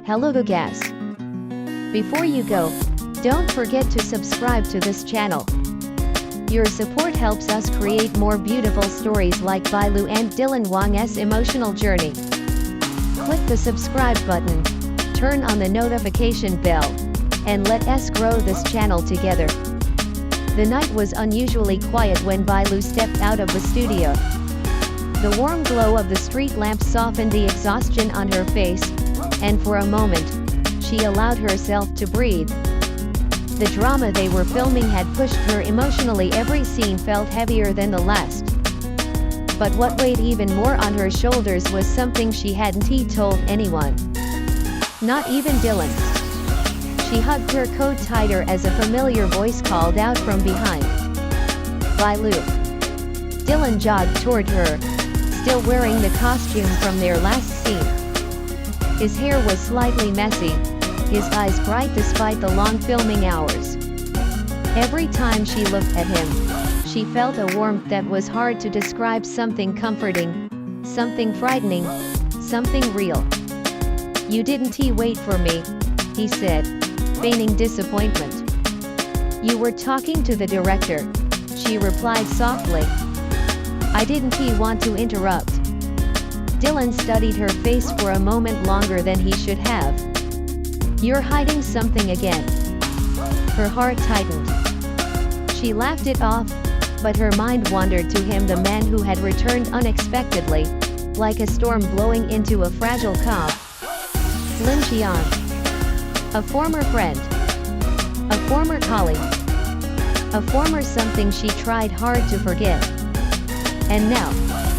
Hello guys. Before you go, don't forget to subscribe to this channel. Your support helps us create more beautiful stories like Bailu and Dylan Wang's emotional journey. Click the subscribe button, turn on the notification bell, and let us grow this channel together. The night was unusually quiet when Bailu stepped out of the studio. The warm glow of the street lamps softened the exhaustion on her face, and for a moment, she allowed herself to breathe. The drama they were filming had pushed her emotionally. Every scene felt heavier than the last. But what weighed even more on her shoulders was something she hadn't told anyone. Not even Dylan. She hugged her coat tighter as a familiar voice called out from behind. Bailu. Dylan jogged toward her, still wearing the costume from their last scene. His hair was slightly messy, his eyes bright despite the long filming hours. Every time she looked at him, she felt a warmth that was hard to describe, something comforting, something frightening, something real. "You didn't wait for me," he said, feigning disappointment. "You were talking to the director," she replied softly. "I didn't want to interrupt." Dylan studied her face for a moment longer than he should have. "You're hiding something again." Her heart tightened. She laughed it off, but her mind wandered to him, the man who had returned unexpectedly, like a storm blowing into a fragile calm. Lin Qian. A former friend. A former colleague. A former something she tried hard to forget. And now,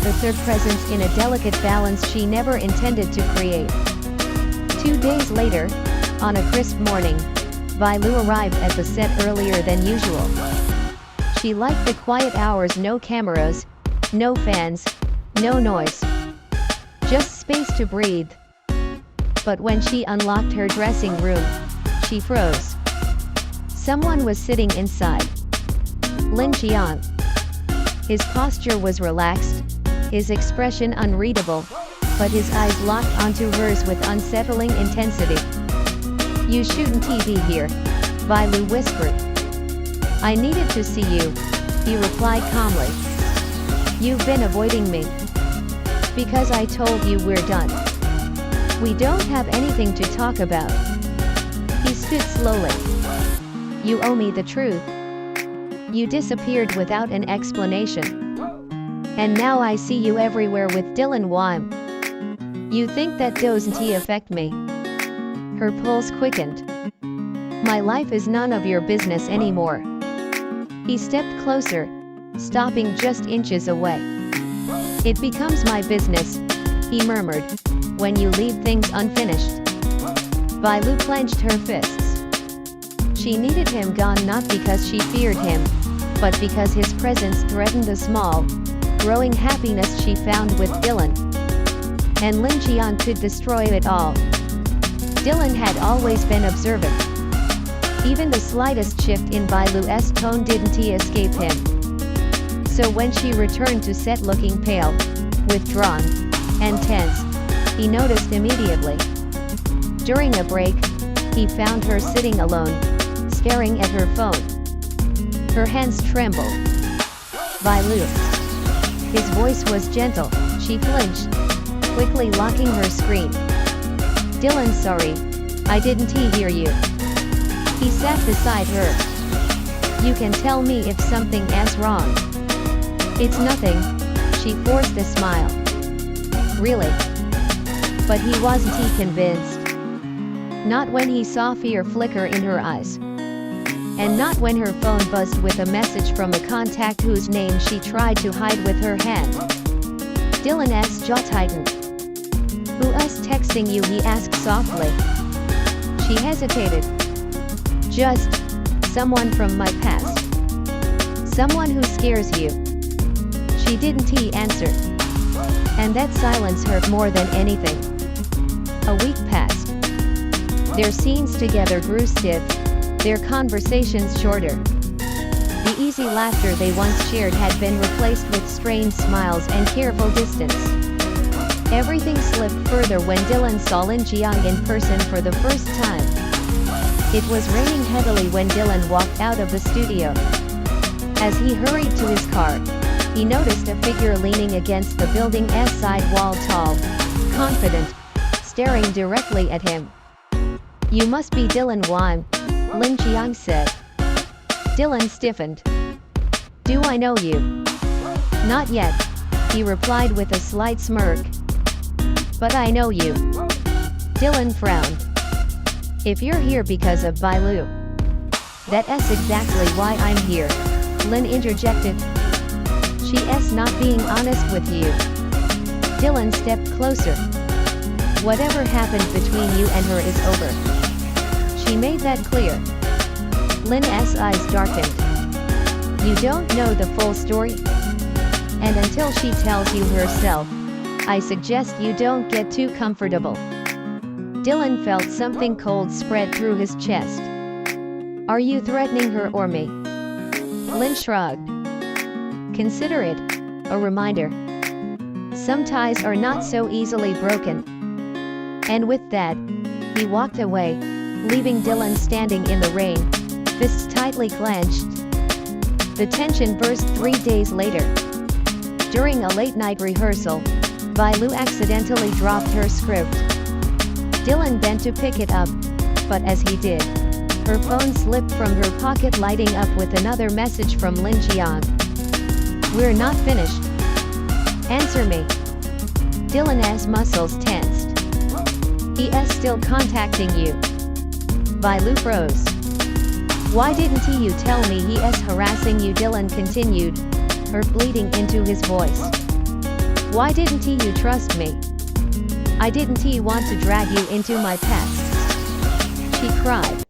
the third presence in a delicate balance she never intended to create. 2 days later, on a crisp morning, Bailu arrived at the set earlier than usual. She liked the quiet hours, no cameras, no fans, no noise. Just space to breathe. But when she unlocked her dressing room, she froze. Someone was sitting inside. Lin Qian. His posture was relaxed, his expression unreadable, but his eyes locked onto hers with unsettling intensity. "You shouldn't be here," Bailu whispered. "I needed to see you," he replied calmly. "You've been avoiding me." "Because I told you we're done. We don't have anything to talk about." He stood slowly. "You owe me the truth. You disappeared without an explanation. And now I see you everywhere with Dylan Wang. You think that doesn't affect me?" Her pulse quickened. "My life is none of your business anymore." He stepped closer, stopping just inches away. "It becomes my business," he murmured, "when you leave things unfinished." Bailu clenched her fists. She needed him gone, not because she feared him, but because his presence threatened the small, growing happiness she found with Dylan. And Lin Qian could destroy it all. Dylan had always been observant. Even the slightest shift in Bailu's tone didn't escape him. So when she returned to set looking pale, withdrawn, and tense, he noticed immediately. During a break, he found her sitting alone, staring at her phone. Her hands trembled. "Bailu." His voice was gentle. She flinched, quickly locking her screen. "Dylan, sorry. I didn't hear you." He sat beside her. "You can tell me if something is wrong." "It's nothing." She forced a smile. "Really?" But he wasn't convinced. Not when he saw fear flicker in her eyes. And not when her phone buzzed with a message from a contact whose name she tried to hide with her hand. Dylan's jaw tightened. "Who's texting you?" he asked softly. She hesitated. "Just someone from my past. Someone who scares you." She didn't answer. And that silence hurt more than anything. A week passed. Their scenes together grew stiff, their conversations shorter. The easy laughter they once shared had been replaced with strained smiles and careful distance. Everything slipped further when Dylan saw Lin Jiang in person for the first time. It was raining heavily when Dylan walked out of the studio. As he hurried to his car, he noticed a figure leaning against the building's side wall, tall, confident, staring directly at him. "You must be Dylan Wang," Lin Jiang said. Dylan stiffened. "Do I know you?" "Not yet," he replied with a slight smirk. "But I know you." Dylan frowned. "If you're here because of Bailu." "That's exactly why I'm here," Lin interjected. "She's not being honest with you." Dylan stepped closer. "Whatever happened between you and her is over. She made that clear." Lin's eyes darkened. "You don't know the full story? And until she tells you herself, I suggest you don't get too comfortable." Dylan felt something cold spread through his chest. "Are you threatening her or me?" Lin shrugged. "Consider it a reminder. Some ties are not so easily broken." And with that, he walked away, leaving Dylan standing in the rain, fists tightly clenched. The tension burst 3 days later. During a late-night rehearsal, Bailu accidentally dropped her script. Dylan bent to pick it up, but as he did, her phone slipped from her pocket, lighting up with another message from Lin Jiang. "We're not finished. Answer me." Dylan's muscles tensed. "He's still contacting you." Bailu froze. "Why didn't you tell me he's harassing you?" Dylan continued, hurt bleeding into his voice. "Why didn't you trust me? I didn't want to drag you into my past." She cried.